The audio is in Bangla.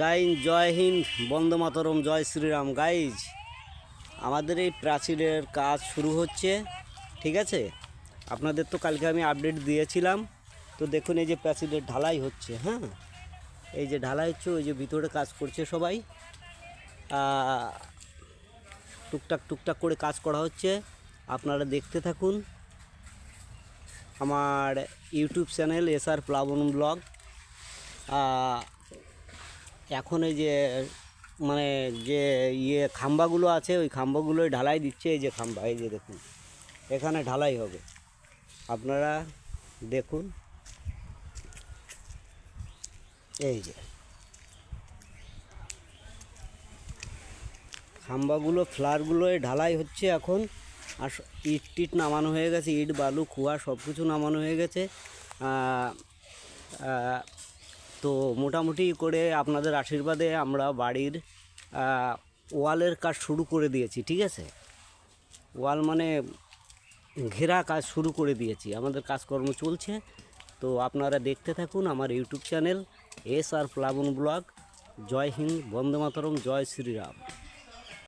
গাইজ জয় হিন্দ, বন্দে মাতরম, জয় শ্রীরাম। গাইজ আমাদের এই প্রাচীরের কাজ শুরু হচ্ছে, ঠিক আছে? আপনাদের তো কালকে আমি আপডেট দিয়েছিলাম। তো দেখুন এই যে প্রাচীরের ঢালাই হচ্ছে, হ্যাঁ এই যে ঢালাই হচ্ছে, ওই যে ভিতরে কাজ করছে সবাই, টুকটাক টুকটাক করে কাজ করা হচ্ছে। আপনারা দেখতে থাকুন আমার ইউটিউব চ্যানেল SR প্লাবন ব্লগ। এখন এই যে মানে যে খাম্বাগুলো আছে, ওই খাম্বাগুলোই ঢালাই দিচ্ছে। এই যে খাম্বা, এই যে দেখুন এখানে ঢালাই হবে, আপনারা দেখুন। এই যে খাম্বাগুলো, ফ্লারগুলোই ঢালাই হচ্ছে এখন। আর ইট টিট নামানো হয়ে গেছে, ইট বালু কুয়া সব কিছু নামানো হয়ে গেছে। তো মোটামুটি করে আপনাদের আশীর্বাদে আমরা বাড়ির ওয়ালের কাজ শুরু করে দিয়েছি, ঠিক আছে? ওয়াল মানে ঘেরা কাজ শুরু করে দিয়েছি, আমাদের কাজকর্ম চলছে। তো আপনারা দেখতে থাকুন আমার ইউটিউব চ্যানেল SR প্লাবন ব্লগ। জয় হিন্দ, বন্দে মাতরম, জয় শ্রীরাম।